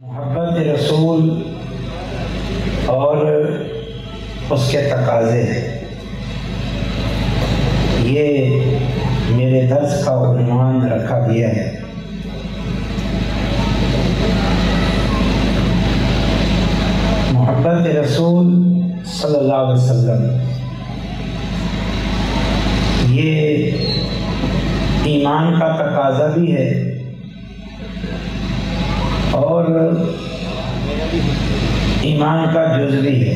محبت رسول اور اس کے تقاضے یہ میرے درس کا عنوان رکھا گیا ہے۔ محبت رسول صلی اللہ علیہ وسلم یہ ایمان کا تقاضا بھی ہے اور ایمان کا جز بھی ہے۔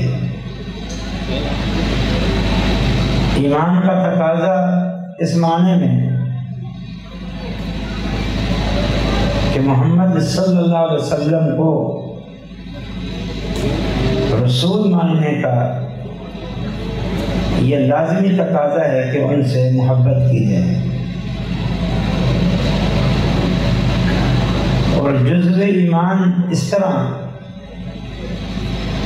ایمان کا تقاضا اس معنی میں کہ محمد صلی اللہ علیہ وسلم کو رسول ماننے کا یہ لازمی تقاضا ہے کہ ان سے محبت کی جائے، اور جزو ایمان اس طرح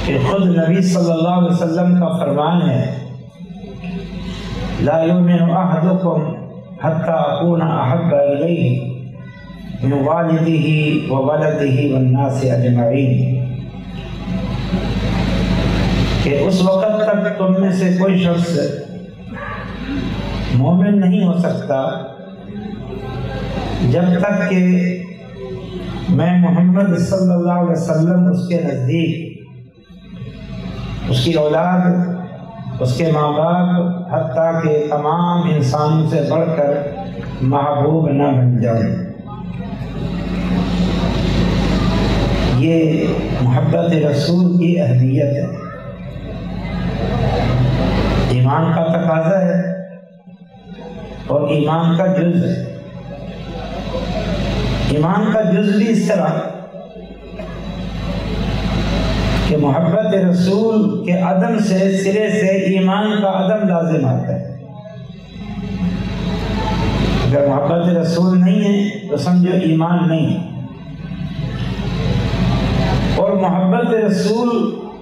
کہ خود نبی صلی اللہ علیہ وسلم کا فرمان ہے لا یؤمن احدکم حتی اکون احب الیہ من والدہ وولدہ والناس اجمعین، کہ اس وقت تک تم میں سے کوئی شخص مومن نہیں ہو سکتا جب تک کہ میں محمد صلی اللہ علیہ وسلم اس کے نزدیک، اس کی اولاد، اس کے ماں باپ، حتیٰ کہ تمام انسانوں سے بڑھ کر محبوب نہ بن جائے۔ یہ محبت رسول کی اہمیت ہے، ایمان کا تقاضا ہے اور ایمان کا جز ہے۔ ایمان کا جز بھی اس طرح کہ محبت رسول کے عدم سے سرے سے ایمان کا عدم لازم آتا ہے۔ اگر محبت رسول نہیں ہے تو سمجھو ایمان نہیں ہے۔ اور محبت رسول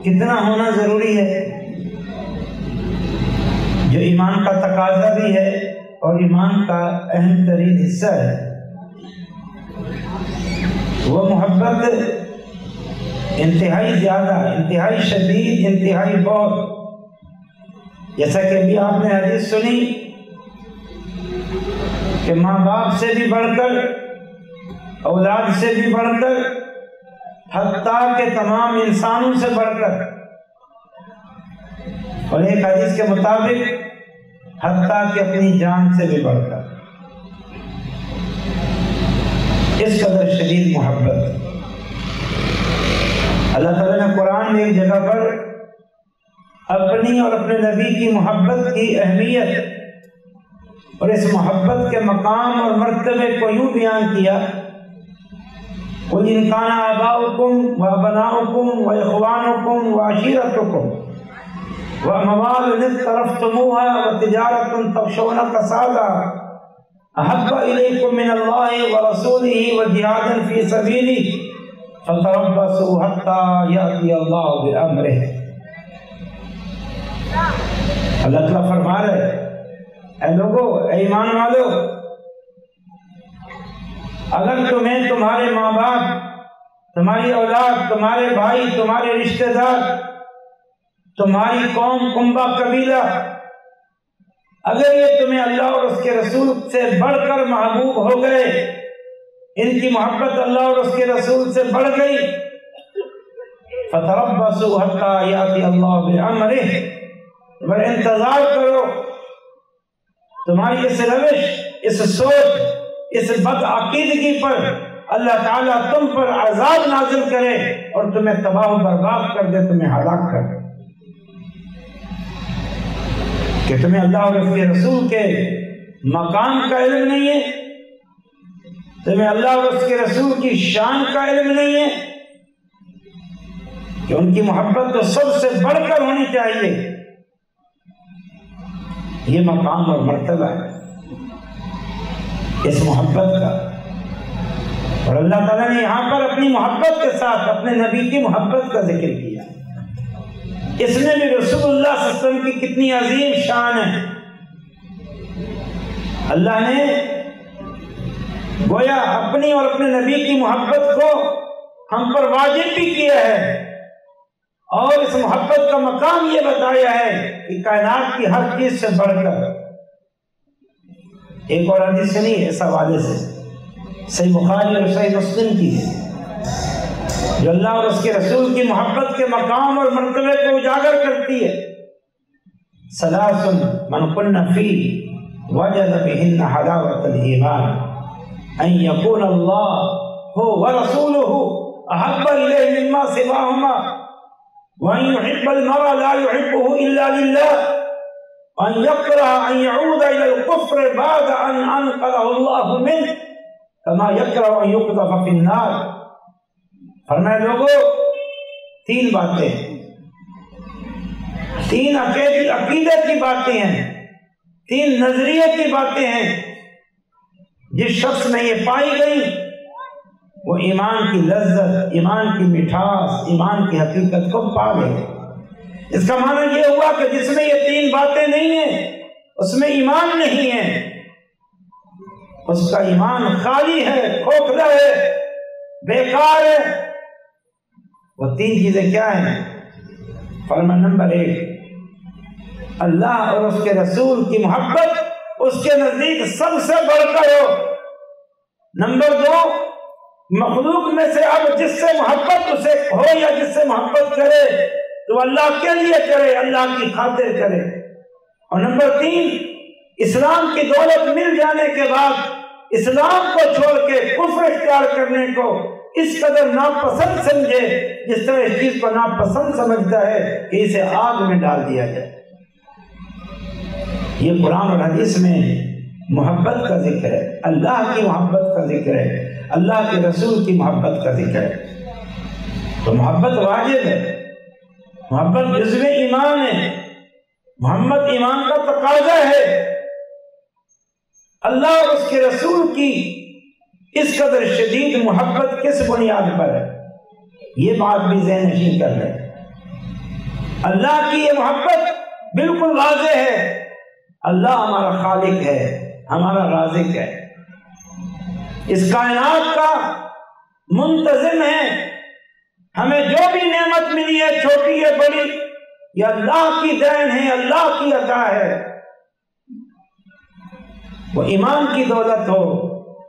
کتنا ہونا ضروری ہے، جو ایمان کا تقاضا بھی ہے اور ایمان کا اہم ترین حصہ ہے۔ وہ محبت انتہائی زیادہ، انتہائی شدید، انتہائی بہت، جیسا کہ ابھی آپ نے حدیث سنی کہ ماں باپ سے بھی بڑھ کر، اولاد سے بھی بڑھ کر، حتیٰ کہ تمام انسانوں سے بڑھ کر، اور ایک حدیث کے مطابق حتیٰ کہ اپنی جان سے بھی بڑھ کر، اس قدر شدید محبت۔ اللہ تعالیٰ نے قرآن میں ایک جگہ پر اپنی اور اپنے نبی کی محبت کی اہمیت اور اس محبت کے مقام اور مرتبے کو یوں بیان کیا قُلْ إِنْ كَانَ آبَاؤُكُمْ وَأَبْنَاؤُكُمْ وَإِخْوَانُكُمْ وَعَشِيرَتُكُمْ وَأَمْوَالٌ اقْتَرَفْتُمُوهَا وَتِجَارَةٌ تَخْشَوْنَ كَسَادَهَا أَحَبَّ إِلَيْكُم مِّنَ اللَّهِ وَرَسُولِهِ وَجِهَادٍ فِي سَبِيلِهِ فَتَرَبَّصُوا حَتَّى يَأْتِيَ اللَّهُ بِأَمْرِهِ۔ اللہ تعالیٰ فرما رہے اے لوگو، اے ایمان والو، اگر تمہیں تمہارے ماں باپ، تمہاری اولاد، تمہارے بھائی، تمہارے رشتہ دار، تمہاری قوم، کنبہ، قبیلہ، اگر یہ تمہیں اللہ اور اس کے رسول سے بڑھ کر محبوب ہو گئے، ان کی محبت اللہ اور اس کے رسول سے بڑھ گئی، فَتَرَبَّصُوا حَتَّى يَأْتِيَ اللَّهُ بِأَمْرِهِ، مگر انتظار کرو، تمہاری اس روش، اس سوچ، اس بدعقیدگی پر اللہ تعالیٰ تم پر عذاب نازل کرے اور تمہیں تباہ و برباد کر دے، تمہیں ہلاک کر دے، کہ تمہیں اللہ اور اس کے رسول کے مقام کا علم نہیں ہے، تمہیں اللہ اور اس کے رسول کی شان کا علم نہیں ہے کہ ان کی محبت تو سب سے بڑھ کر ہونی چاہیے۔ یہ مقام اور مرتبہ ہے اس محبت کا، اور اللہ تعالیٰ نے یہاں پر اپنی محبت کے ساتھ اپنے نبی کی محبت کا ذکر کیا۔ اس میں بھی رسول اللہ صلی اللہ علیہ وسلم کی کتنی عظیم شان ہے۔ اللہ نے گویا اپنی اور اپنے نبی کی محبت کو ہم پر واجب بھی کیا ہے، اور اس محبت کا مقام یہ بتایا ہے کہ کائنات کی ہر چیز سے بڑھ کر، ایک اور حدیث سے نہیں، اس حوالے سے صحیح بخاری اور صحیح مسلم کی ہے، جو اللہ اور اس کے رسول کی محبت کے مقام اور مرتبے کو اجاگر کرتی ہے۔ ثلاث من کن فیہ وجد بہن حلاوۃ الایمان، ان یکون اللہ ورسولہ احب الیہ مما سواہما، وان یحب المرء لا یحبہ الا للہ، وان یکرہ ان یعود الی الکفر بعد ان انقذہ اللہ منہ، کما یکرہ ان یقذف فی النار۔ فرمایا لوگوں، تین باتیں، تین عقیدے کی باتیں ہیں، تین نظریے کی باتیں ہیں، جس شخص میں یہ پائی گئی وہ ایمان کی لذت، ایمان کی مٹھاس، ایمان کی حقیقت کو پا لے۔ اس کا معنی یہ ہوا کہ جس میں یہ تین باتیں نہیں ہیں اس میں ایمان نہیں ہے، اس کا ایمان خالی ہے، کھوکھلا ہے، بیکار ہے۔ وہ تین چیزیں کیا ہیں؟ فرمان نمبر 1، اللہ اور اس کے رسول کی محبت اس کے نزدیک سب سے بڑھ کر ہو۔ نمبر 2، مخلوق میں سے اب جس سے محبت اسے ہو یا جس سے محبت کرے تو اللہ کے لیے کرے، اللہ کی خاطر کرے۔ اور نمبر 3، اسلام کی دولت مل جانے کے بعد اسلام کو چھوڑ کے کفر اختیار کرنے کو اس قدر ناپسند سمجھے جس طرح اس چیز کو ناپسند سمجھتا ہے کہ اسے آگ میں ڈال دیا جائے۔ یہ قرآن اور حدیث میں محبت کا ذکر ہے، اللہ کی محبت کا ذکر ہے، اللہ کے رسول کی محبت کا ذکر ہے۔ تو محبت واجب ہے، محبت جزو ایمان ہے، محمد ایمان کا تقاضا ہے۔ اللہ اور اس کے رسول کی اس قدر شدید محبت کس بنیاد پر ہے؟ یہ بات بھی ذہن نشین کر لیں۔ اللہ کی یہ محبت بالکل واضح ہے، اللہ ہمارا خالق ہے، ہمارا رازق ہے، اس کائنات کا منتظم ہے، ہمیں جو بھی نعمت ملی ہے چھوٹی ہے بڑی یہ اللہ کی دین ہے، اللہ کی عطا ہے۔ وہ ایمان کی دولت ہو،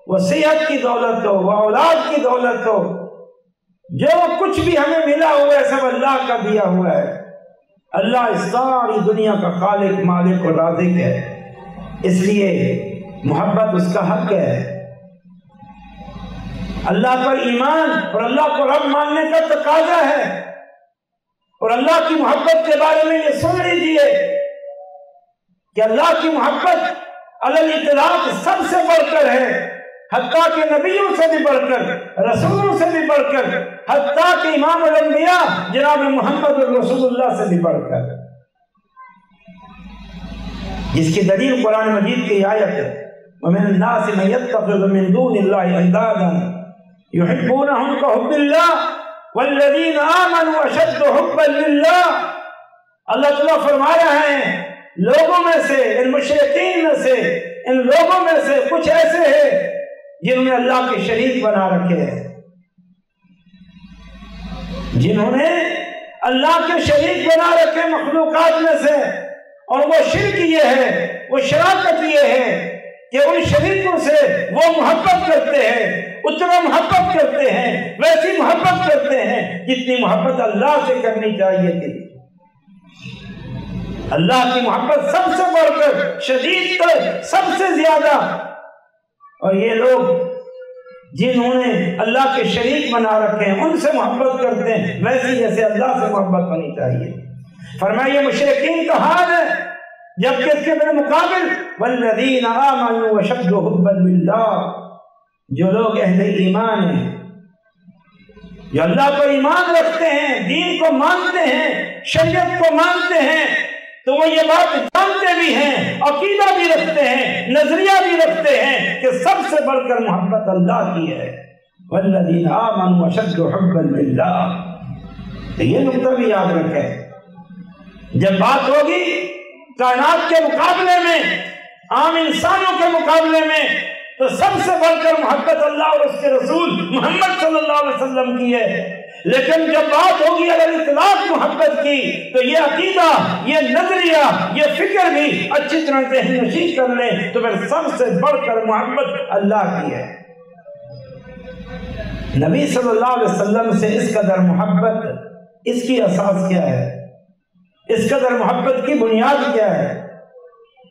وہ صحت کی دولت ہو، وہ اولاد کی دولت ہو، جو کچھ بھی ہمیں ملا ہوا ہے سب اللہ کا دیا ہوا ہے۔ اللہ اس ساری دنیا کا خالق، مالک اور رازق ہے، اس لیے محبت اس کا حق ہے۔ اللہ پر ایمان اور اللہ کو رب ماننے کا تقاضا ہے، اور اللہ کی محبت کے بارے میں یہ سن لیجیے کہ اللہ کی محبت علی الاطلاق سب سے بڑھ کر ہے، حتیٰ کہ نبیوں سے بھی بڑھ کر، رسولوں سے بھی بڑھ کر، حتیٰ کہ امام الانبیاء جناب محمد رسول اللہ سے بھی بڑھ کر، جس کی دلیل قرآن مجید کی آیت ہے وَمِنَ النَّاسِ مَن يَتَّخِذُ مِن دُونِ اللَّهِ أَندَادًا يُحِبُّونَهُمْ كَحُبِّ اللَّهِ وَالَّذِينَ آمَنُوا أَشَدُّ حُبًّا لِلَّهِ۔ اللہ تعالیٰ فرما رہے ہیں لوگوں میں سے، ان مشرکین میں سے، ان لوگوں میں سے کچھ ایسے ہیں جنہوں نے اللہ کے شریک بنا رکھے ہیں، جنہوں نے اللہ کے شریک بنا رکھے مخلوقات میں سے، اور وہ شرک یہ ہے، وہ شراکت یہ ہے کہ ان شریکوں سے وہ محبت کرتے ہیں، اتنا محبت کرتے ہیں، ویسی محبت کرتے ہیں جتنی محبت اللہ سے کرنی چاہیے تھی۔ اللہ کی محبت سب سے بڑھ کر، شدید تر، سب سے زیادہ، اور یہ لوگ جنہوں نے اللہ کے شریک بنا رکھے ہیں ان سے محبت کرتے ہیں ویسی جیسے اللہ سے محبت ہونی چاہیے۔ فرمایا یہ مشرکین کا حال ہے، جبکہ اس کے بالمقابل والذین آمنوا اشد حبا للہ، جو لوگ اہل ایمان ہیں، جو اللہ پر ایمان رکھتے ہیں، دین کو مانتے ہیں، شریعت کو مانتے ہیں، تو وہ یہ بات جانتے بھی ہیں، عقیدہ بھی رکھتے ہیں، نظریہ بھی رکھتے ہیں کہ سب سے بڑھ کر محبت اللہ کی ہے۔ والذین آمنوا اشد حبا للہ، تو یہ نقطہ بھی یاد رکھیں۔ جب بات ہوگی کائنات کے مقابلے میں، عام انسانوں کے مقابلے میں، تو سب سے بڑھ کر محبت اللہ اور اس کے رسول محمد صلی اللہ علیہ وسلم کی ہے۔ لیکن جب بات ہوگی اگر اطلاق محبت کی تو یہ عقیدہ، یہ نظریہ، یہ فکر بھی اچھی طرح سے نشین کر لیں تو پھر سب سے بڑھ کر محبت اللہ کی ہے۔ نبی صلی اللہ علیہ وسلم سے اس قدر محبت، اس کی اساس کیا ہے؟ اس قدر محبت کی بنیاد کیا ہے؟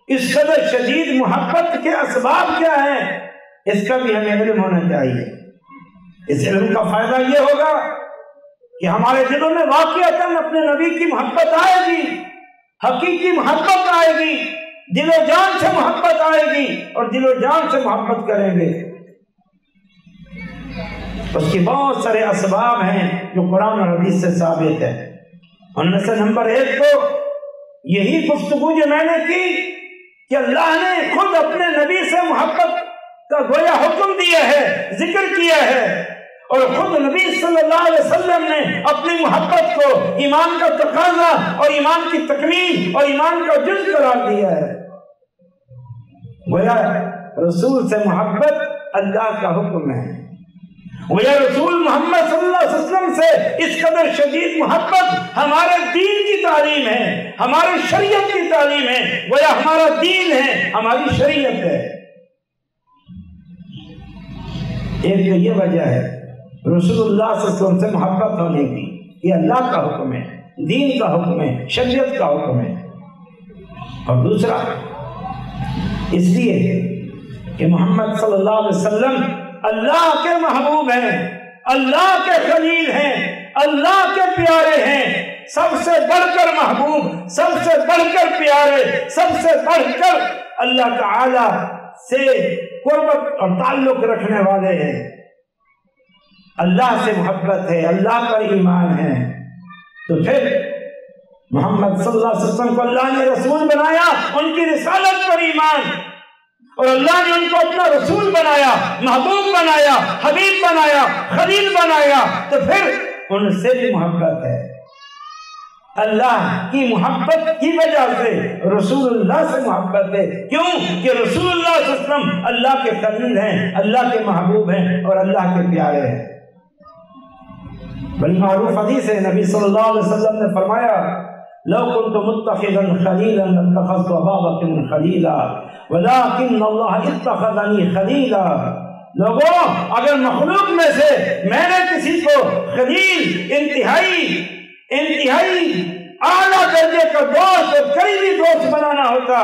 اس قدر شدید محبت کے اسباب کیا ہیں؟ اس کا بھی ہمیں علم ہونا چاہیے۔ اس علم کا فائدہ یہ ہوگا کہ ہمارے دلوں میں واقعتاً اپنے نبی کی محبت آئے گی، حقیقی محبت آئے گی، دل و جان سے محبت آئے گی اور دل و جان سے محبت کریں گے۔ اس کی بہت سارے اسباب ہیں جو قرآن اور حدیث سے ثابت ہے۔ ان میں سے نمبر 1 تو یہی گفتگو جو میں نے کی کہ اللہ نے خود اپنے نبی سے محبت کا گویا حکم دیا ہے، ذکر کیا ہے، اور خود نبی صلی اللہ علیہ وسلم نے اپنی محبت کو ایمان کا تقاضا اور ایمان کی تکمیل اور ایمان کا جز قرار دیا ہے۔ گویا رسول سے محبت اللہ کا حکم ہے، گویا رسول محمد صلی اللہ علیہ وسلم سے اس قدر شدید محبت ہمارے دین کی تعلیم ہے، ہماری شریعت کی تعلیم ہے، گویا ہمارا دین ہے، ہماری شریعت ہے۔ ایک تو یہ وجہ ہے رسول اللہ صلی اللہ علیہ وسلم سے محبت ہونے کی، یہ اللہ کا حکم ہے، دین کا حکم ہے، شریعت کا حکم ہے۔ اور دوسرا اس لیے کہ محمد صلی اللہ علیہ وسلم اللہ کے محبوب ہیں، اللہ کے خلیل ہیں، اللہ کے پیارے ہیں، سب سے بڑھ کر محبوب، سب سے بڑھ کر پیارے، سب سے بڑھ کر اللہ تعالی سے قربت اور تعلق رکھنے والے ہیں۔ اللہ سے محبت ہے، اللہ پر ایمان ہے، تو پھر محمد صلی اللہ علیہ وسلم کو اللہ نے رسول بنایا، ان کی رسالت پر ایمان، اور اللہ نے ان کو اپنا رسول بنایا، محبوب بنایا، حبیب بنایا، خلیل بنایا، تو پھر ان سے بھی محبت ہے۔ اللہ کی محبت کی وجہ سے رسول اللہ سے محبت ہے، کیوں کہ رسول اللہ صلی اللہ علیہ وسلم اللہ کے خلیل ہیں، اللہ کے محبوب ہیں اور اللہ کے پیارے ہیں۔ بڑی معروف حدیث ہے، نبی صلی اللہ علیہ وسلم نے فرمایا لو كنت متخذا خليلا لاتخذت ابا بکر خلیلا ولكن اللہ اتخذنی خلیلا۔ لوگوں، اگر مخلوق میں سے میں نے کسی کو خلیل، انتہائی اعلیٰ درجے کا دوست اور قریبی دوست بنانا ہوتا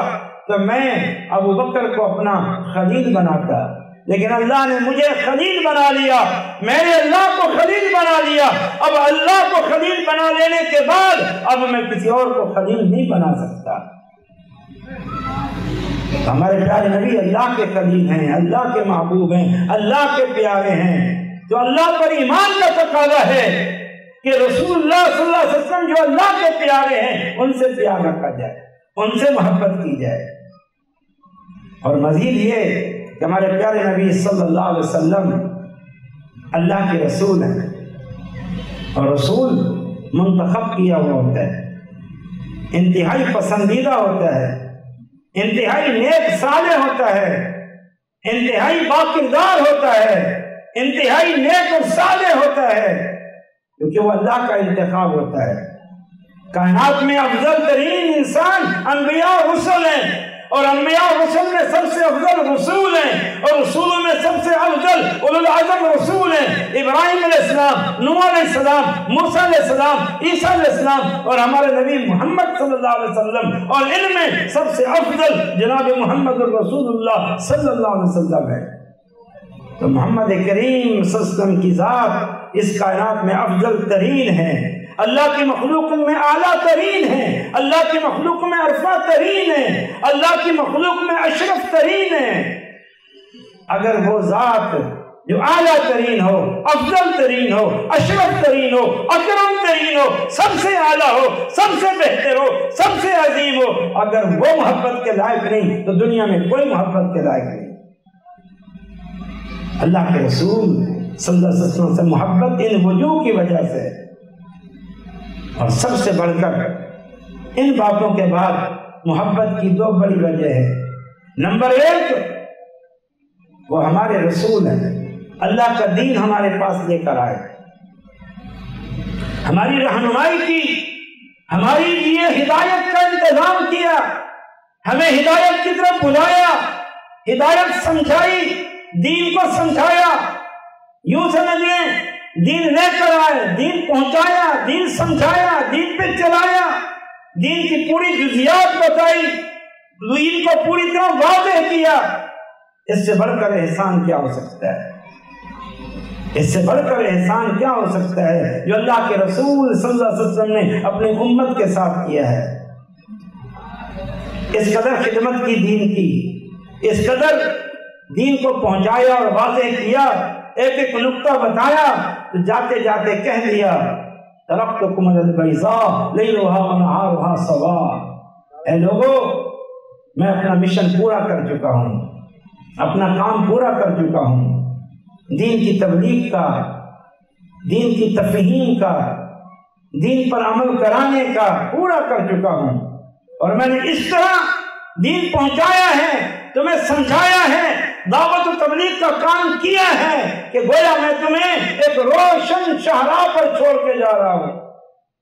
تو میں ابو بکر کو اپنا خلیل بناتا، لیکن اللہ نے مجھے خلیل بنا لیا، میں نے اللہ کو خلیل بنا لیا۔ اب اللہ کو خلیل بنا لینے کے بعد اب میں کسی اور کو خلیل نہیں بنا سکتا۔ ہمارے پیارے نبی اللہ کے خلیل ہیں، اللہ کے محبوب ہیں، اللہ کے پیارے ہیں، تو اللہ پر ایمان کا تقاضا ہے کہ رسول اللہ صلی اللہ علیہ وسلم جو اللہ کے پیارے ہیں ان سے پیار رکھا جائے، ان سے محبت کی جائے۔ اور مزید یہ کہ ہمارے پیارے نبی صلی اللہ علیہ وسلم اللہ کے رسول ہیں، اور رسول منتخب کیا ہوا ہوتا ہے، انتہائی پسندیدہ ہوتا ہے، انتہائی نیک صالح ہوتا ہے، انتہائی باکردار ہوتا ہے، انتہائی نیک اور صالح ہوتا ہے، کیونکہ وہ اللہ کا انتخاب ہوتا ہے۔ کائنات میں افضل ترین انسان انبیاء اور رسول ہیں، اور انبیاء اور رسول میں سب سے افضل رسول ہیں، اور رسولوں میں سب سے افضل اولو العزم رسول ہیں، ابراہیم علیہ السلام، نوح علیہ السلام، موسیٰ علیہ السلام، عیسیٰ علیہ السلام، اور ہمارے نبی محمد صلی اللہ علیہ وسلم، اور ان میں سب سے افضل جناب محمد رسول اللہ صلی اللہ علیہ وسلم ہے۔ تو محمد کریم صلی اللہ علیہ وسلم کی ذات اس کائنات میں افضل ترین ہے، اللہ کی مخلوق میں اعلیٰ ترین ہے، اللہ کی مخلوق میں عرفہ ترین ہے، اللہ کی مخلوق میں اشرف ترین ہے۔ اگر وہ ذات جو اعلیٰ ترین ہو، افضل ترین ہو، اشرف ترین ہو، اکرم ترین ہو، سب سے اعلیٰ ہو، سب سے بہتر ہو، سب سے عظیم ہو، اگر وہ محبت کے لائق نہیں تو دنیا میں کوئی محبت کے لائق نہیں۔ اللہ کے رسول صلی اللہ علیہ وسلم سے محبت ان وجوہ کی وجہ سے، اور سب سے بڑھ کر ان باتوں کے بعد محبت کی دو بڑی وجہ ہے۔ نمبر 1، وہ ہمارے رسول ہیں، اللہ کا دین ہمارے پاس لے کر آئے، ہماری رہنمائی کی، ہماری لیے ہدایت کا انتظام کیا، ہمیں ہدایت کی طرف بلایا، ہدایت سمجھائی، دین کو سمجھایا۔ یوں سمجھیں دین لے کر آئے، دین پہنچایا، دین سمجھایا، دین پہ چلایا، دین کی پوری جزیات بتائی، دین کو پوری طرح واضح کیا۔ اس سے بڑھ کر احسان کیا ہو سکتا ہے؟ اس سے بڑھ کر احسان کیا ہو سکتا ہے جو اللہ کے رسول صلی اللہ علیہ وسلم نے اپنی امت کے ساتھ کیا ہے؟ اس قدر خدمت کی دین کی، اس قدر دین کو پہنچایا اور واضح کیا، ایک ایک نقطہ بتایا، تو جاتے جاتے کہہ دیا ترکتکم علی البیضاء لیلھا ونہارھا سواء۔ اے لوگو، میں اپنا مشن پورا کر چکا ہوں، اپنا کام پورا کر چکا ہوں، دین کی تبلیغ کا، دین کی تفہیم کا، دین پر عمل کرانے کا پورا کر چکا ہوں، اور میں نے اس طرح دین پہنچایا ہے، تمہیں سمجھایا ہے، دعوت و تبلیغ کا کام کیا ہے کہ گویا میں تمہیں ایک روشن شاہراہ پر چھوڑ کے جا رہا ہوں،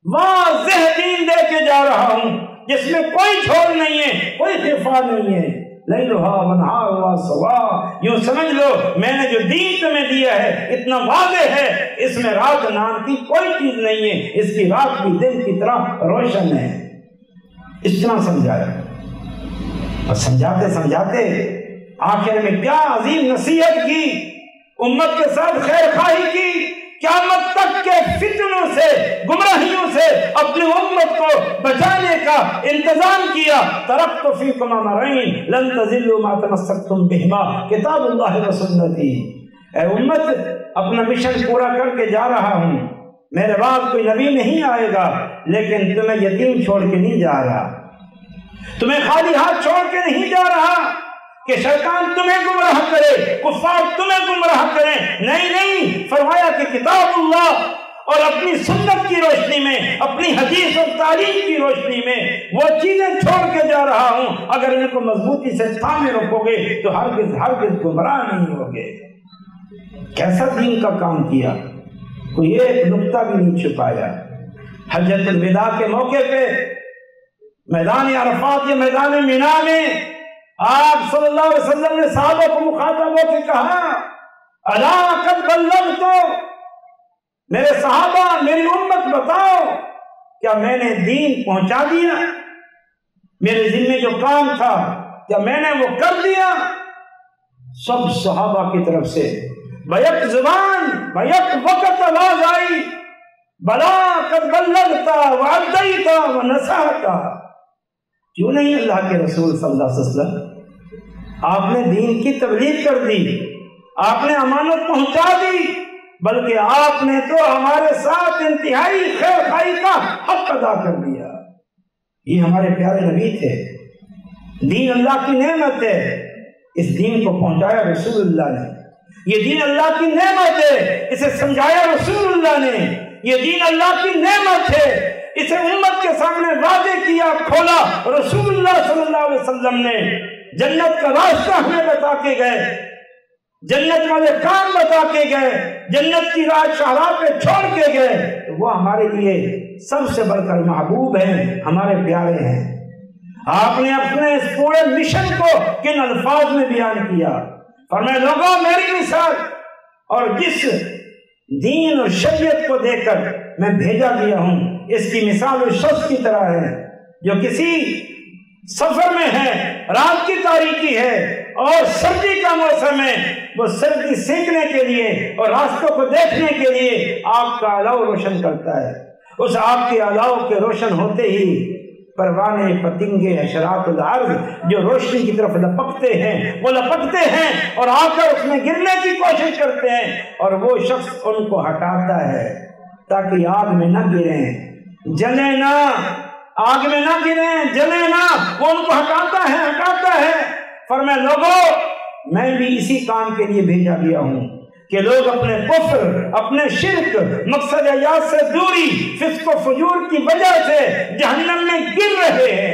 واضح دین دے کے جا رہا ہوں جس میں کوئی چھوڑ نہیں ہے، کوئی خفا نہیں ہے۔ لیلھا ونہارھا سواء، یوں سمجھ لو میں نے جو دین تمہیں دیا ہے اتنا واضح ہے، اس میں رات نام کی کوئی چیز نہیں ہے، اس کی رات بھی دن کی طرح روشن ہے۔ اس طرح سمجھایا، اور سمجھاتے سمجھاتے آخر میں کیا عظیم نصیحت کی، امت کے ساتھ خیر خواہی کی، قیامت تک کے فتنوں سے، گمراہیوں سے اپنی امت کو بچانے کا انتظام کیا۔ ترکت فیکم امرین لن تضلوا ما تمسکتم بہما کتاب اللہ و سنتی۔ اے امت، اپنا مشن پورا کر کے جا رہا ہوں، میرے بعد کوئی نبی نہیں آئے گا، لیکن تمہیں یتیم چھوڑ کے نہیں جا رہا، تمہیں خالی ہاتھ چھوڑ کے نہیں جا رہا کہ شیطان تمہیں گمراہ کرے، کفار تمہیں گمراہ کریں، نہیں نہیں، فرمایا کہ کتاب اللہ اور اپنی سنت کی روشنی میں، اپنی حدیث اور تعلیم کی روشنی میں وہ چیزیں چھوڑ کے جا رہا ہوں، اگر ان کو مضبوطی سے تھامے رکھو گے تو ہرگز گمراہ نہیں ہوگے۔ کیسا دین کا کام کیا، کوئی ایک نقطہ بھی نہیں چھپایا۔ حجۃ الوداع کے موقع پہ میدان عرفات یا میدان مینا میں آپ صلی اللہ علیہ وسلم نے صحابہ کو مخاطب ہو کے کہا الا قد بلغت، میرے صحابہ، میری امت بتاؤ کیا میں نے دین پہنچا دیا؟ میرے ذمہ جو کام تھا کیا میں نے وہ کر دیا؟ سب صحابہ کی طرف سے بیک زبان بیک وقت آواز آئی بلا قد بلغت وعدیت ونصحت۔ کیوں نہیں اللہ کے رسول صلی اللہ علیہ وسلم، آپ نے دین کی تبلیغ کر دی، آپ نے امانت پہنچا دی، بلکہ آپ نے تو ہمارے ساتھ انتہائی خیر خواہی کا حق ادا کر دیا۔ یہ ہمارے پیارے نبی تھے، دین اللہ کی نعمت ہے، اس دین کو پہنچایا رسول اللہ نے، یہ دین اللہ کی نعمت ہے، اسے سمجھایا رسول اللہ نے، یہ دین اللہ کی نعمت ہے، اسے امت کے سامنے واضح کیا، کھولا رسول اللہ صلی اللہ علیہ وسلم نے۔ جنت کا راستہ ہمیں بتا کے گئے، جنت والے کام بتا کے گئے، جنت کی راہ شاہراہ پہ چھوڑ کے گئے، تو وہ ہمارے لیے سب سے بڑھ کر محبوب ہیں، ہمارے پیارے ہیں۔ آپ نے اپنے اس پورے مشن کو کن الفاظ میں بیان کیا، فرمایا لوگوں میری مثال اور جس دین اور شریعت کو دے کر میں بھیجا گیا ہوں، اس کی مثال اس شخص کی طرح ہے جو کسی سفر میں ہے، رات کی تاریکی ہے اور سردی کا موسم ہے، وہ سردی سینکنے کے لیے اور راستوں کو دیکھنے کے لیے آگ کا الاؤ روشن کرتا ہے۔ اس آگ کے الاؤ کے روشن ہوتے ہی پروانے، پتنگے، حشرات الارض جو روشنی کی طرف لپکتے ہیں، وہ لپکتے ہیں اور آ کر اس میں گرنے کی کوشش کرتے ہیں، اور وہ شخص ان کو ہٹاتا ہے تاکہ آگ میں نہ گریں، جلیں نہ، آگ میں نہ گریں، جلیں نہ، وہ ان کو ہٹاتا ہے۔ فرمایا لوگوں میں بھی اسی کام کے لیے بھیجا گیا ہوں کہ لوگ اپنے کفر، اپنے شرک، مقصد حیات سے دوری، فسق و فجور کی وجہ سے جہنم میں گر رہے ہیں،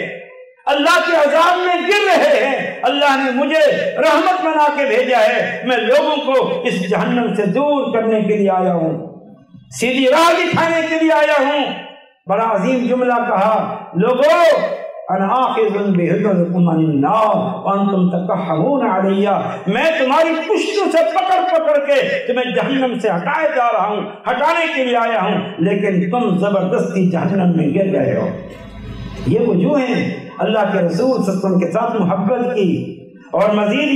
اللہ کے عذاب میں گر رہے ہیں، اللہ نے مجھے رحمت بنا کے بھیجا ہے، میں لوگوں کو اس جہنم سے دور کرنے کے لیے آیا ہوں، سیدھی راہ دکھانے کے لیے آیا ہوں۔ بڑا عظیم جملہ کہا، لوگوں انا آخذ بحجرکم عن النار وانتم تکحمون علی، میں تمہاری پشتوں سے پکڑ پکڑ کے تمہیں جہنم سے ہٹائے جا رہا ہوں، ہٹانے کے لیے آیا ہوں، لیکن تم زبردستی جہنم میں گر گئے ہو۔ یہ وجوہ ہیں اللہ کے رسول صلی اللہ علیہ وسلم کے ساتھ محبت کی۔ اور مزید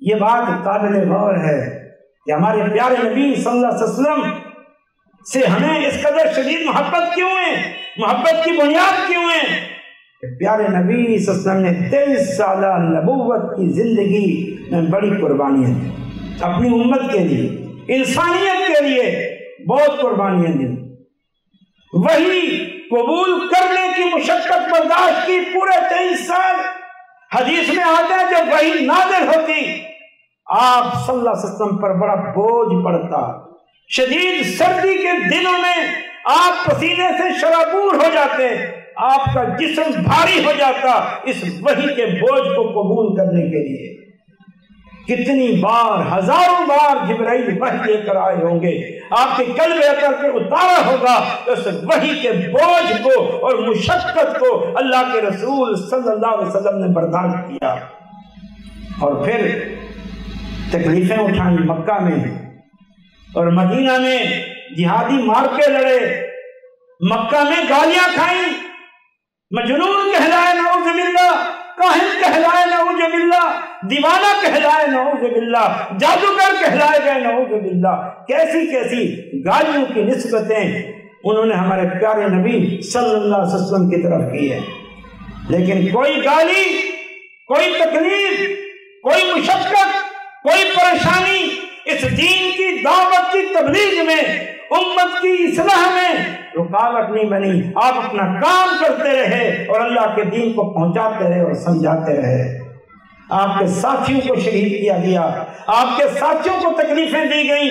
یہ بات قابل غور ہے کہ ہمارے پیارے نبی صلی اللہ علیہ وسلم سے ہمیں اس قدر شدید محبت کیوں ہے، محبت کی بنیاد کیوں ہے؟ کہ پیارے نبی صلی اللہ علیہ وسلم نے 23 سالہ نبوت کی زندگی میں بڑی قربانیاں دی، اپنی امت کے لیے، انسانیت کے لیے بہت قربانیاں دی، وہی قبول کرنے کی مشقت برداشت کی پورے 23 سال۔ حدیث میں آتا ہے جب وہی نازل ہوتی آپ صلی اللہ علیہ وسلم پر بڑا بوجھ پڑتا، شدید سردی کے دنوں میں آپ پسینے سے شرابور ہو جاتے، آپ کا جسم بھاری ہو جاتا اس وحی کے بوجھ کو قبول کرنے کے لیے۔ کتنی بار، ہزاروں بار جبرائیل وحی لے کر آئے ہوں گے، آپ کے قلب اتر کے اتارا ہوگا، اس وحی کے بوجھ کو اور مشقت کو اللہ کے رسول صلی اللہ علیہ وسلم نے برداشت کیا، اور پھر تکلیفیں اٹھائیں مکہ میں اور مدینہ میں، جہادی مارکے لڑے، مکہ میں گالیاں کھائیں، مجنون کہلائے نعوذ باللہ، کاہن کہلائے نعوذ باللہ، دیوانہ کہلائے نعوذ باللہ، جادوگر کہلائے گئے نعوذ باللہ، کیسی کیسی گالیوں کی نسبتیں انہوں نے ہمارے پیارے نبی صلی اللہ علیہ وسلم کی طرف کی ہے۔ لیکن کوئی گالی، کوئی تکلیف، کوئی مشقت، کوئی پریشانی اس دین کی دعوت کی تبلیغ میں، امت کی اصلاح میں رکاوٹ نہیں بنی۔ آپ اپنا کام کرتے رہے اور اللہ کے دین کو پہنچاتے رہے اور سمجھاتے رہے۔ آپ کے ساتھیوں کو شہید کیا گیا، آپ کے ساتھیوں کو تکلیفیں دی گئیں،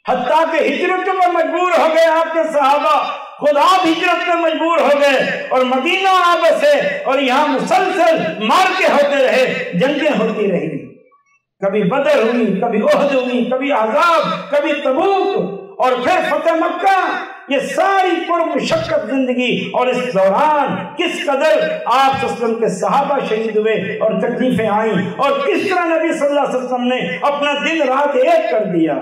حتیٰ کہ ہجرت پر مجبور ہو گئے آپ کے صحابہ، خود آپ ہجرت پر مجبور ہو گئے اور مدینہ آ بسے، اور یہاں مسلسل مارکے ہوتے رہے، جنگیں ہوتی رہی، کبھی بدر ہوئی، کبھی احد ہوئی، کبھی احزاب، کبھی تبوک، اور پھر فتح مکہ۔ یہ ساری پرمشقت زندگی، اور اس دوران کس قدر آپ صلی اللہ علیہ وسلم کے صحابہ شہید ہوئے اور تکلیفیں آئیں، اور کس طرح نبی صلی اللہ علیہ وسلم نے اپنا دن رات ایک کر دیا۔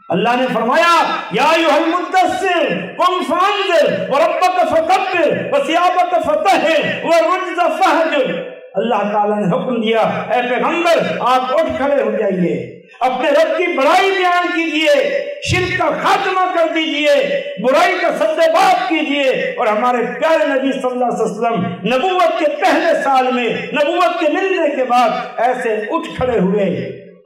اللہ نے فرمایا یا ایھا المدثر قم فانذر وربک فکبر وثیابک فطہر والرجز فہجر۔ اللہ تعالیٰ نے حکم دیا اے پیغمبر آپ اٹھ کھڑے ہو جائیے، اپنے رب کی بڑائی بیان کیجئے، شرک کا خاتمہ کر دیجئے، برائی کا سد باب کیجئے۔ اور ہمارے پیارے نبی صلی اللہ علیہ وسلم نبوت کے پہلے سال میں، نبوت کے ملنے کے بعد ایسے اٹھ کھڑے ہوئے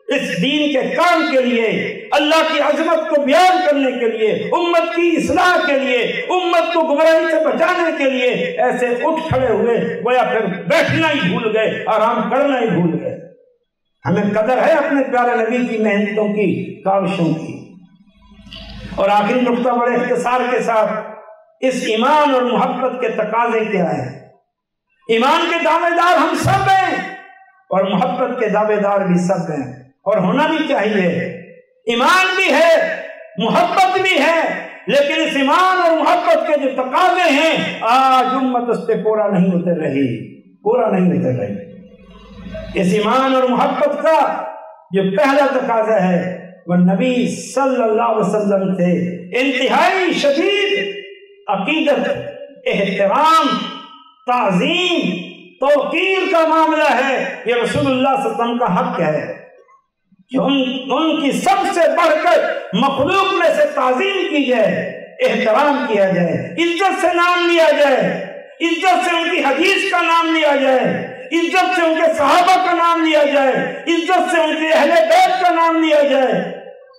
اس دین کے کام کے لیے، اللہ کی عظمت کو بیان کرنے کے لیے، امت کی اصلاح کے لیے، امت کو گمراہی سے بچانے کے لیے ایسے اٹھ کھڑے ہوئے، گویا پھر بیٹھنا ہی بھول گئے، آرام کرنا ہی بھول گئے۔ ہمیں قدر ہے اپنے پیارے نبی کی محنتوں کی، کاوشوں کی۔ اور آخری نقطہ بڑے اختصار کے ساتھ، اس ایمان اور محبت کے تقاضے کیا ہیں؟ ایمان کے دعوے دار ہم سب ہیں اور محبت کے دعوے دار بھی سب ہیں، اور ہونا بھی چاہیے۔ ایمان بھی ہے، محبت بھی ہے، لیکن اس ایمان اور محبت کے جو تقاضے ہیں آج امت اس پہ پورا نہیں اتر رہی، پورا نہیں اتر رہی۔ اس ایمان اور محبت کا جو پہلا تقاضا ہے وہ نبی صلی اللہ علیہ وسلم سے انتہائی شدید عقیدت، احترام، تعظیم، توقیر کا معاملہ ہے۔ یہ رسول اللہ صلی اللہ علیہ وسلم کا حق ہے کہ ان کی سب سے بڑھ کر مخلوق میں سے تعظیم کی جائے، احترام کیا جائے، عزت سے نام لیا جائے، عزت سے ان کی حدیث کا نام لیا جائے، عزت سے ان کے صحابہ کا نام لیا جائے، عزت سے ان کے اہل بیت کا نام لیا جائے۔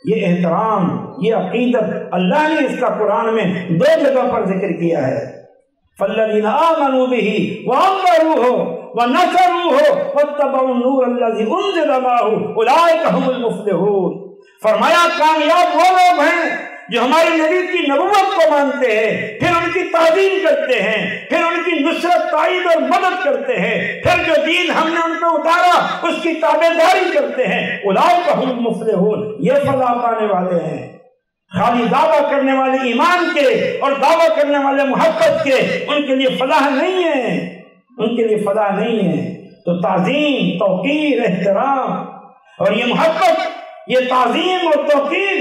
یہ احترام، یہ عقیدت اللہ نے اس کا قرآن میں 2 جگہ پر ذکر کیا ہے۔ فَالَّذِينَ آمَنُوا بِهِ وَعَزَّرُوهُ وَنَصَرُوهُ وَاتَّبَعُوا النُّورَ الَّذِي أُنزِلَ مَعَهُ أُولَٰئِكَ هُمُ الْمُفْلِحُونَ۔ فرمایا کامیاب وہ لوگ ہیں جو ہمارے نبی کی نبوت کو مانتے ہیں، پھر ان کی تعظیم کرتے ہیں، پھر ان کی نصرت تائید اور مدد کرتے ہیں، پھر جو دین ہم نے ان پہ اتارا اس کی تابعداری کرتے ہیں، اولئک هم المفلحون، یہ فلاح پانے والے ہیں۔ خالی دعویٰ کرنے والے ایمان کے اور دعویٰ کرنے والے محبت کے، ان کے لیے فلاح نہیں ہے، ان کے لیے فلاح نہیں ہے۔ تو تعظیم، توقیر، احترام اور یہ محبت، یہ تعظیم اور توقیر،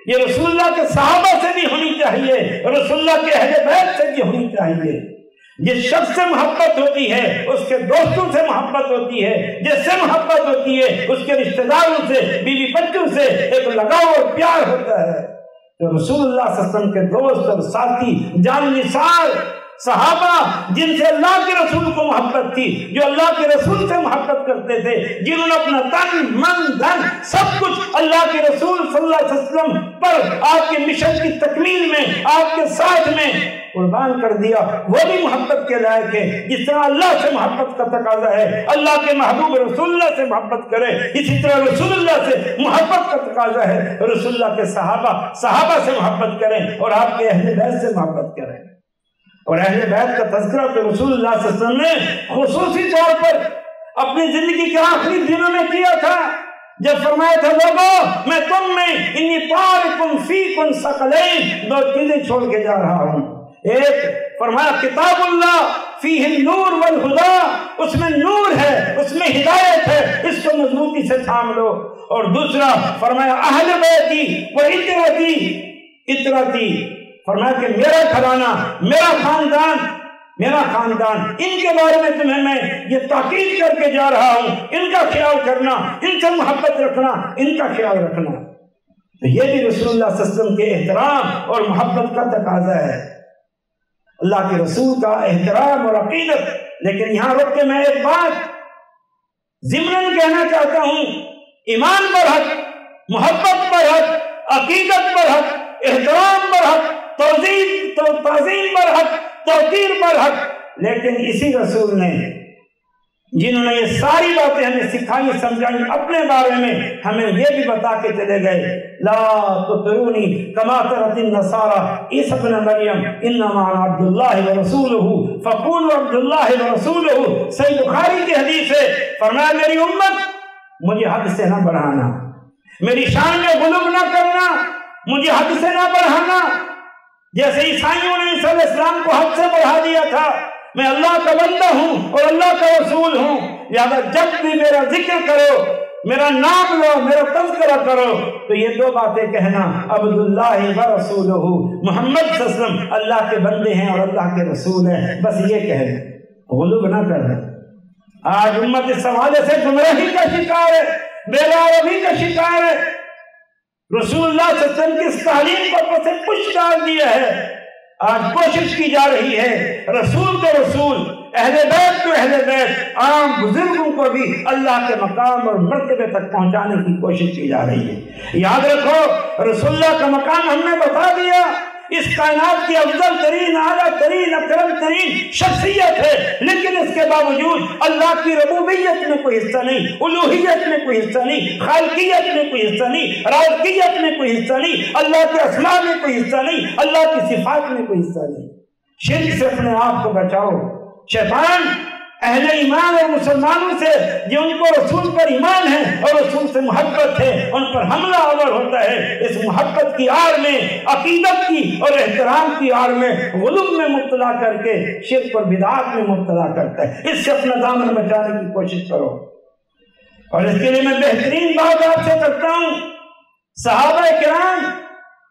یہ رسول اللہ کے صحابہ سے بھی ہونی چاہیے، رسول اللہ کے اہل بیت سے بھی ہونی چاہیے۔ جس شخص سے محبت ہوتی ہے اس کے دوستوں سے محبت ہوتی ہے، جس سے محبت ہوتی ہے اس کے رشتہ داروں سے، بیوی بچوں سے ایک لگاؤ اور پیار ہوتا ہے۔ تو رسول اللہ صلی اللہ علیہ وسلم کے دوست اور ساتھی، جان نثار صحابہ، جن سے اللہ کے رسول کو محبت تھی، جو اللہ کے رسول سے محبت کرتے تھے، جنہوں نے اپنا تن من دھن سب کچھ اللہ کے رسول صلی اللہ علیہ وسلم پر آپ کے مشن کی تکمیل میں، آپ کے ساتھ میں قربان کر دیا، وہ بھی محبت کے لائق ہے۔ جس طرح اللہ سے محبت کا تقاضا ہے اللہ کے محبوب رسول اللہ سے محبت کرے، اسی طرح رسول اللہ سے محبت کا تقاضا ہے رسول اللہ کے صحابہ سے محبت کریں اور آپ کے اہل بیت سے محبت کریں۔ اور اہل بیت کا تذکرہ تو رسول اللہ صلی اللہ علیہ وسلم نے خصوصی طور پر اپنی زندگی کے آخری دنوں میں کیا تھا، جب فرمایا تھا لوگوں میں تم میں انی تارک فیکم ثقلین، دو چیزیں چھوڑ کے جا رہا ہوں۔ ایک فرمایا کتاب اللہ فیہ النور والہدی، اس میں نور ہے، اس میں ہدایت ہے، اس کو مضبوطی سے تھام لو۔ اور دوسرا فرمایا اہل بیتی و اطرتی، فرمایا کہ میرا گھرانہ، میرا خاندان، ان کے بارے میں تمہیں میں یہ تاکید کر کے جا رہا ہوں، ان کا خیال کرنا، ان سے محبت رکھنا، ان کا خیال رکھنا۔ تو یہ بھی رسول اللہ صلی اللہ علیہ وسلم کے احترام اور محبت کا تقاضا ہے، اللہ کے رسول کا احترام اور عقیدت۔ لیکن یہاں رک کے میں ایک بات ضمناً کہنا چاہتا ہوں، ایمان پر حق، محبت پر حق، عقیدت پر حق، احترام پر حق، تعظیم پر حق، توقیر پر حق، لیکن اسی رسول نے جنہوں نے یہ ساری باتیں ہمیں سکھائی سمجھائی اپنے بارے میں، ہمیں یہ بھی بتا کے چلے گئے لا تطرونی کما طرت النصارى عیسی ابن مریم انما انا عبد اللہ ورسولہ فقولوا عبد اللہ ورسولہ۔ صحیح بخاری کی حدیث ہے، فرمایا میری امت مجھے حد سے نہ بڑھانا، میری شان میں غلو نہ کرنا، مجھے حد سے نہ بڑھانا۔ جیسے عیسائیوں نے عیسی علیہ السلام کو حد سے بڑھا دیا تھا، میں اللہ کا بندہ ہوں اور اللہ کا رسول ہوں، لہذا جب بھی میرا ذکر کرو، میرا نام لو، میرا تذکرہ کرو، تو یہ دو باتیں کہنا، عبداللہ و رسولہ، محمد صلی اللہ علیہ وسلم اللہ کے بندے ہیں اور اللہ کے رسول ہیں، بس یہ کہنا، غلو نہ کرنا۔ آج امت اس حوالے سے گمراہی کا شکار ہے، بے راہی کا شکار ہے، رسول اللہ صلی اللہ علیہ وسلم کی اس تعلیم کو پس پش ڈال دیا ہے۔ آج کوشش کی جا رہی ہے رسول تو رسول، اہل بیت تو اہل بیت، عام بزرگوں کو بھی اللہ کے مقام اور مرتبے تک پہنچانے کی کوشش کی جا رہی ہے۔ یاد رکھو رسول اللہ کا مقام ہم نے بتا دیا، اس کائنات کی افضل ترین، اعلیٰ ترین، اکرم ترین شخصیت ہے، لیکن اس کے باوجود اللہ کی ربوبیت میں کوئی حصہ نہیں، الوہیت میں کوئی حصہ نہیں، خالقیت میں کوئی حصہ نہیں، رازقیت میں کوئی حصہ نہیں، اللہ کے اسماء میں کوئی حصہ نہیں، اللہ کی صفات میں کوئی حصہ نہیں۔ شرک سے اپنے آپ کو بچاؤ۔ شیطان اہل ایمان اور مسلمانوں سے جو ان کو رسول پر ایمان ہے اور رسول سے محبت ہے ان پر حملہ آور ہوتا ہے، اس محبت کی آڑ میں، عقیدت کی اور احترام کی آڑ میں غلو میں مبتلا کر کے شرک اور بدعات میں مبتلا کرتا ہے۔ اس سے اپنا دامن بچانے کی کوشش کرو۔ اور اس کے لیے میں بہترین بات آپ سے کرتا ہوں، صحابہ کرام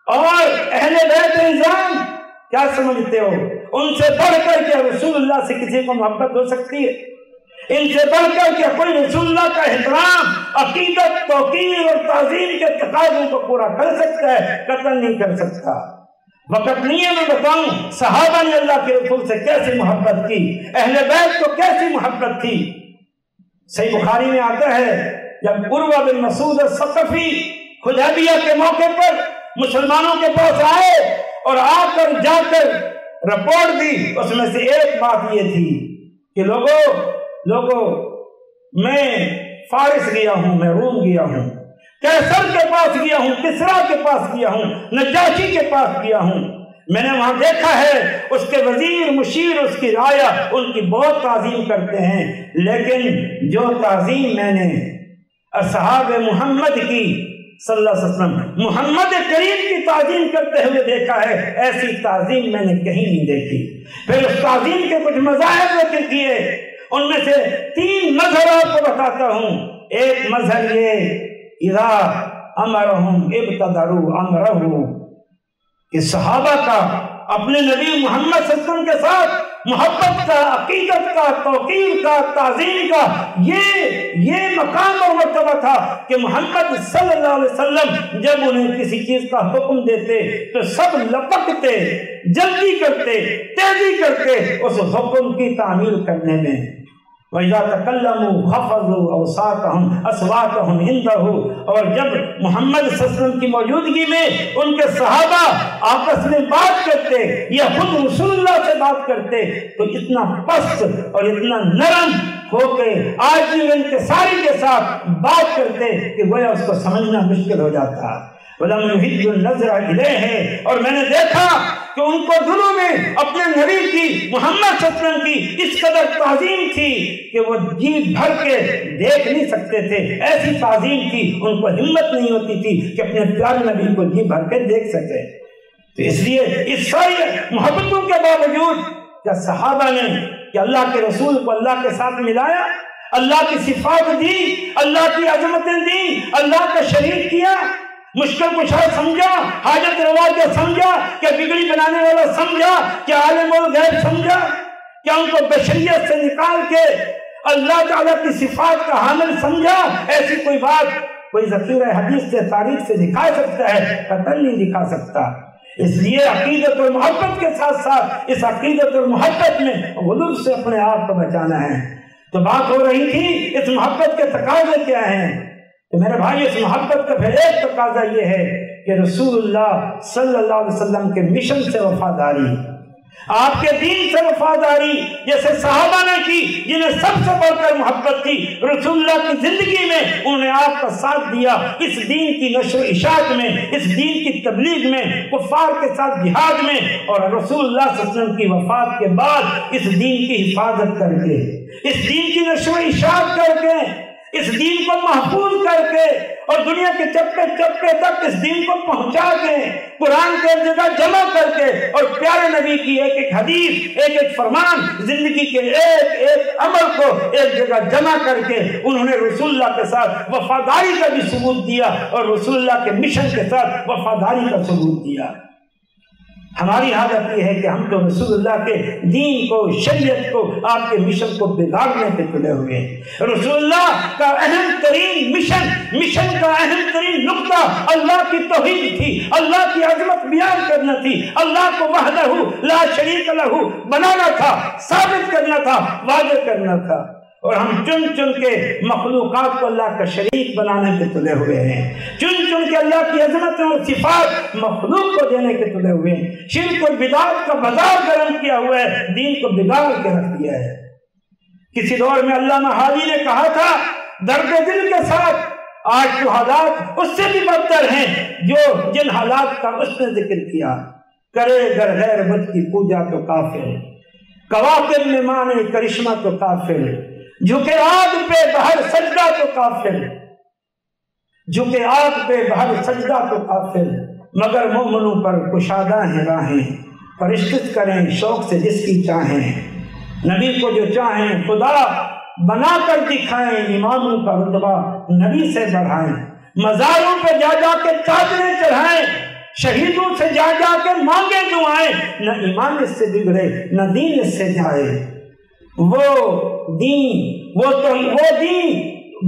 اور اہل بیت نظام کیا سمجھتے ہو؟ ان سے بڑھ کر کیا رسول اللہ سے کسی کو محبت ہو سکتی ہے؟ ان سے بڑھ کر کیا کوئی رسول اللہ کا احترام، عقیدت، توقیر اور تعظیم کے تقاضوں کو پورا کر سکتا ہے؟ قطعاً نہیں کر سکتا۔ وقت نہیں ہے میں بتاؤں صحابہ نے اللہ کے رسول سے کیسی محبت کی، اہل بیت کو کیسی محبت تھی۔ صحیح بخاری میں آتا ہے جب عروہ بن مسعود الثقفی حدیبیہ کے موقع پر مسلمانوں کے پاس آئے اور آ کر جا کر رپورٹ دی، اس میں سے ایک بات یہ تھی کہ لوگوں میں فارس گیا ہوں، میں روم گیا ہوں، کیسر کے پاس گیا ہوں، کسرا کے پاس گیا ہوں، نجاشی کے پاس گیا ہوں، میں نے وہاں دیکھا ہے اس کے وزیر مشیر اس کی رعایا ان کی بہت تعظیم کرتے ہیں، لیکن جو تعظیم میں نے اصحاب محمد کی صلی اللہ علیہ وسلم محمد کریم کی تعظیم کرتے ہوئے دیکھا ہے، ایسی تعظیم میں نے کہیں نہیں دیکھی۔ پھر اس تعظیم کے کچھ مظاہر ذکر کیے، ان میں سے 3 مظہر آپ کو بتاتا ہوں۔ ایک مظہر یہ اذا امرہم ابتدروا امرہ، کہ صحابہ کا اپنے نبی محمد صلی اللہ علیہ وسلم کے ساتھ محبت کا، عقیدت کا، توقیر کا، تعظیم کا یہ مقام اور مرتبہ تھا کہ محمد صلی اللہ علیہ وسلم جب انہیں کسی چیز کا حکم دیتے تو سب لپکتے، جلدی کرتے، تیزی کرتے اس حکم کی تعمیل کرنے میں۔ وَإِذَا تَكَلَّمُوا خَفَضُوا أَصْوَاتَهُمْ عِندَهُ، اور جب محمد صلی اللہ علیہ وسلم کی موجودگی میں ان کے صحابہ آپس میں بات کرتے یا خود رسول اللہ سے بات کرتے تو اتنا پست اور اتنا نرم ہو کے عاجزی و انکساری کے ساتھ بات کرتے کہ گویا اس کو سمجھنا مشکل ہو جاتا۔ وَلَمْ يُحِدُّ النَّظْرَ إِلَيْهِ، اور میں نے دیکھا کہ ان کو دلوں میں اپنے نبی کی، محمد صلی اللہ علیہ وسلم کی اس قدر تعظیم تھی کہ وہ جی بھر کے دیکھ نہیں سکتے تھے، ایسی تعظیم تھی، ان کو ہمت نہیں ہوتی تھی کہ اپنے پیارے نبی کو جی بھر کے دیکھ سکے۔ تو اس لیے اس ساری محبتوں کے باوجود کیا صحابہ نے کہ اللہ کے رسول کو اللہ کے ساتھ ملایا، اللہ کی صفات دی، اللہ کی عظمتیں دی، اللہ کا شریک کیا، مشکل کشا سمجھا، حاجت روا کے سمجھا، کیا بگڑی بنانے والا سمجھا، کیا عالم الغیب سمجھا، کیا ان کو بشریت سے نکال کے اللہ تعالیٰ کی صفات کا حامل سمجھا؟ ایسی کوئی بات کوئی ذخیرہ حدیث سے تاریخ سے دکھا سکتا ہے؟ قطعاً نہیں دکھا سکتا۔ اس لیے عقیدت اور محبت کے ساتھ ساتھ اس عقیدت اور محبت میں غلو سے اپنے آپ کو بچانا ہے۔ تو بات ہو رہی تھی اس محبت کے تقاضے کیا ہیں؟ تو میرے بھائی اس محبت کا پھر ایک تقاضا یہ ہے کہ رسول اللہ صلی اللہ علیہ وسلم کے مشن سے وفاداری، آپ کے دین سے وفاداری، جیسے صحابہ نے کی جنہیں سب سے بڑھ کر محبت تھی رسول اللہ کی زندگی میں، انہوں نے آپ کا ساتھ دیا اس دین کی نشر و اشاعت میں، اس دین کی تبلیغ میں، کفار کے ساتھ جہاد میں، اور رسول اللہ صلی اللہ علیہ وسلم کی وفات کے بعد اس دین کی حفاظت کر کے، اس دین کی نشر و اشاعت کر کے، اس دین کو محفوظ کر کے اور دنیا کے چپے چپے تک اس دین کو پہنچا کے، قرآن کو ایک جگہ جمع کر کے اور پیارے نبی کی ایک ایک حدیث، ایک ایک فرمان، زندگی کے ایک ایک عمل کو ایک جگہ جمع کر کے انہوں نے رسول اللہ کے ساتھ وفاداری کا بھی ثبوت دیا اور رسول اللہ کے مشن کے ساتھ وفاداری کا ثبوت دیا۔ ہماری حالت یہ ہے کہ ہم تو رسول اللہ کے دین کو، شریعت کو، آپ کے مشن کو بگاڑنے پہ تلے ہوئے ہیں۔ رسول اللہ کا اہم ترین مشن کا اہم ترین نقطہ اللہ کی توحید تھی، اللہ کی عظمت بیان کرنا تھی، اللہ کو وحدہ لا شریک لہ بنانا تھا، ثابت کرنا تھا، واضح کرنا تھا، اور ہم چن چن کے مخلوقات کو اللہ کا شریک بنانے کے تلے ہوئے ہیں، چن چن کے اللہ کی عظمت اور صفات مخلوق کو دینے کے تلے ہوئے ہیں، شرک اور بدعت کا بازار گرم کیا ہوا ہے، دین کو بگاڑ کے رکھ دیا ہے۔ کسی دور میں علامہ حاوی نے کہا تھا درد دل کے ساتھ، آج جو حالات اس سے بھی بدتر ہیں جن حالات کا اس نے ذکر کیا، کرے گر غیر بت کی پوجا تو کافر، کواکب میں مانے کرشمہ تو کافر، جھکے آگ پہ بہر سجدہ تو کافر، جھکے آگ پہ بہر سجدہ تو کافر، مگر مومنوں پر کشادہ ہیں راہیں، پرستش کریں شوق سے جس کی چاہیں، نبی کو جو چاہیں خدا بنا کر دکھائیں، اماموں کا رتبہ نبی سے بڑھائیں، مزاروں پہ جا جا کے چادریں چڑھائیں، شہیدوں سے جا جا کے مانگے دعائیں، نہ ایمان اس سے بگڑے نہ دین اس سے جائے، وہ دین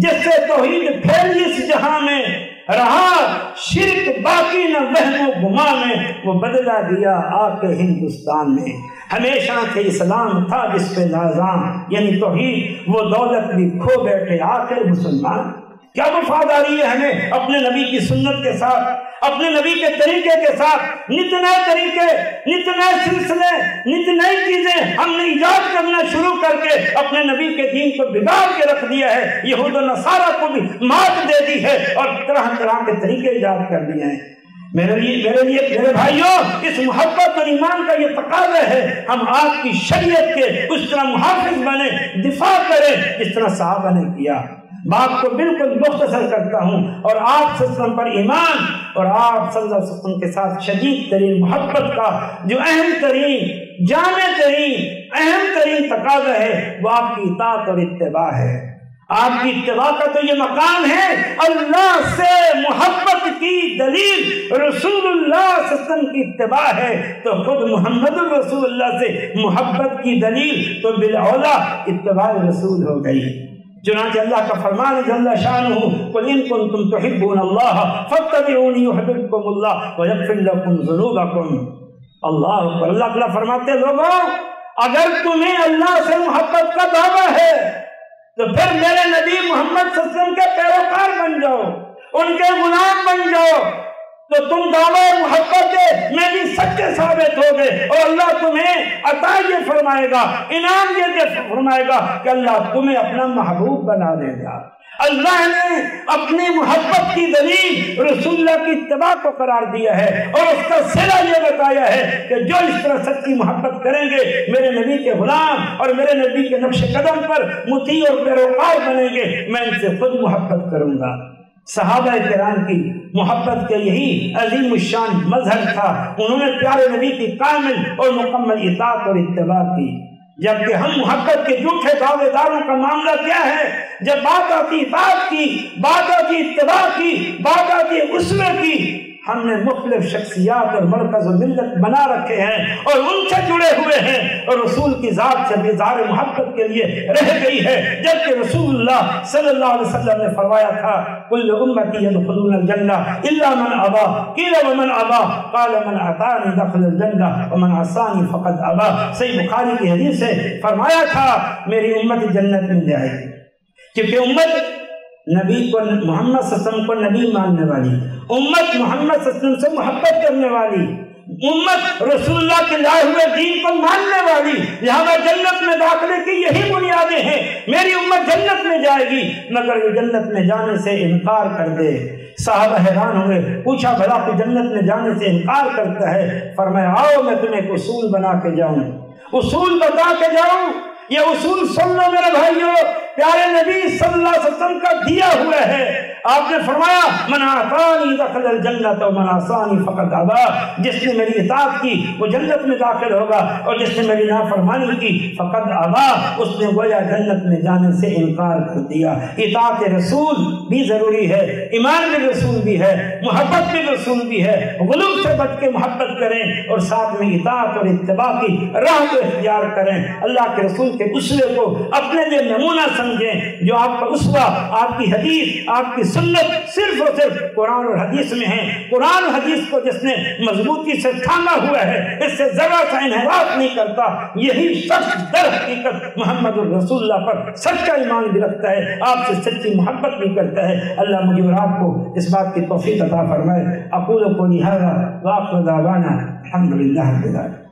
جس سے توحید پھیلی اس جہاں میں، رہا شرک باقی نہ وہم و گما میں، وہ بدلا دیا آ کے ہندوستان میں، ہمیشہ سے اسلام تھا جس پہ لازام، یعنی توحید، وہ دولت بھی کھو بیٹھے آخر مسلمان۔ کیا وفاداری ہے ہمیں اپنے نبی کی سنت کے ساتھ، اپنے نبی کے طریقے کے ساتھ۔ نت نئے طریقے، نت نئے سلسلے، نت نئی چیزیں ہم نے ایجاد کرنا شروع کر کے اپنے نبی کے دین کو بگاڑ کے رکھ دیا ہے، یہود و نصارہ کو بھی مات دے دی ہے اور طرح طرح کے طریقے ایجاد کر دیے ہیں۔ میرے بھائیوں، اس محبت اور ایمان کا یہ تقاضا ہے ہم آپ کی شریعت کے اس طرح محافظ بنے، دفاع کریں جس طرح صحابہ نے کیا۔ بات کو بالکل مختصر کرتا ہوں، اور آپ صلی اللہ علیہ وسلم پر ایمان اور آپ صلی اللہ علیہ وسلم کے ساتھ شدید ترین محبت کا جو اہم ترین، جامع ترین، اہم ترین تقاضا ہے وہ آپ کی اطاعت اور اتباع ہے۔ آپ کی اتباع کا تو یہ مقام ہے، اللہ سے محبت کی دلیل رسول اللہ صلی اللہ علیہ وسلم کی اتباع ہے، تو خود محمد رسول اللہ سے محبت کی دلیل تو بالاولیٰ اتباع رسول ہو گئی۔ چنانچہ اللہ کا فرمان جل شانہ قل ان کنتم تحبون اللہ فاتبعونی یحببکم اللہ ویغفر لکم ذنوبکم۔ اللہ اکبر۔ اللہ تعالیٰ فرماتے ہیں لوگوں اگر تمہیں اللہ سے محبت کا دعویٰ ہے تو پھر میرے نبی محمد صلی اللہ علیہ وسلم کے پیروکار بن جاؤ، ان کے غلام بن جاؤ، تو تم دعویٰ محبت میں بھی سچے ثابت ہو گئے، اور اللہ تمہیں عطا یہ فرمائے گا، انعام یہ فرمائے گا کہ اللہ تمہیں اپنا محبوب بنا دے گا۔ اللہ نے اپنی محبت کی دلیل رسول اللہ کی اتباع کو قرار دیا ہے، اور اس کا صلہ یہ بتایا ہے کہ جو اس طرح سچی محبت کریں گے، میرے نبی کے غلام اور میرے نبی کے نقش قدم پر مطیع اور پیروکار بنیں گے، میں ان سے خود محبت کروں گا۔ صحابہ کرام کی محبت کے یہی عظیم الشان مظہر تھا، انہوں نے پیارے نبی کی کامل اور مکمل اطاعت اور اتباع کی۔ جبکہ ہم محبت کے جھوٹے دعوے داروں کا معاملہ کیا ہے؟ جب بات آتی اطاعت کی، بات آتی اتباع کی، بات آتی اسوے کی، ہم نے مختلف شخصیات اور مرکز و ملت بنا رکھے ہیں اور ان سے جڑے ہوئے ہیں، اور رسول کی ذات سے اظہار محبت کے لیے رہ گئی ہے، جبکہ رسول اللہ صلی اللہ علیہ وسلم نے فرمایا تھا کل امتی يدخلون الجنہ الا من ابا قیل ومن ابا قال من اطاعنی دخل الجنہ ومن عصانی فقد ابا۔ صحیح بخاری کی حدیث سے فرمایا تھا میری امت جنت میں جائے گی، کیونکہ امت نبی کو، محمد صلی اللہ علیہ وسلم کو نبی ماننے والی، امت محمد صلی اللہ علیہ وسلم سے محبت کرنے والی، امت رسول اللہ کے لائے ہوئے دین کو ماننے والی، لہذا جنت میں داخلے کی یہی بنیادیں ہیں۔ میری امت جنت میں جائے گی، مگر یہ جنت میں جانے سے انکار کر دے۔ صحابہ حیران ہوئے، پوچھا بھلا تو جنت میں جانے سے انکار کرتا ہے؟ فرمایا آؤ میں تمہیں ایک اصول بنا کے جاؤں، اصول بتا کے جاؤں۔ یہ اصول سن لو میرے بھائیوں، پیارے نبی صلی اللہ علیہ وسلم کا دیا ہوا ہے۔ آپ نے فرمایا من اطاعنی دخل الجنۃ ومن عصانی فقد ابا، جس نے میری اطاعت کی وہ جنت میں داخل ہوگا، اور جس نے میری نافرمانی کی فقد ابا، اس نے گویا جنت میں جانے سے انکار کر دیا۔ اطاعت رسول بھی ضروری ہے، ایمان بھی رسول بھی ہے، محبت بھی رسول بھی ہے۔ غلو سے بچ کے محبت کریں اور ساتھ میں اطاعت اور اتباع کی راہ کو اختیار کریں۔ اللہ کے رسول کے اسوے کو اپنے لیے نمونہ سمجھیں، جو آپ کا اسوہ، آپ کی حدیث، آپ کی سنت صرف اور صرف قرآن اور حدیث میں ہے۔ قرآن اور حدیث کو جس نے مضبوطی سے تھاما ہوا ہے، اس سے ذرا سا انحراف نہیں کرتا، یہی شخص در حقیقت محمد الرسول اللہ پر سچا ایمان بھی رکھتا ہے، آپ سے سچی محبت بھی کرتا ہے۔ اللہ مجھے اور آپ کو اس بات کی توفیق عطا فرمائے۔ اقول قولی ھذا واخر دعوانا الحمد للہ رب العالمین۔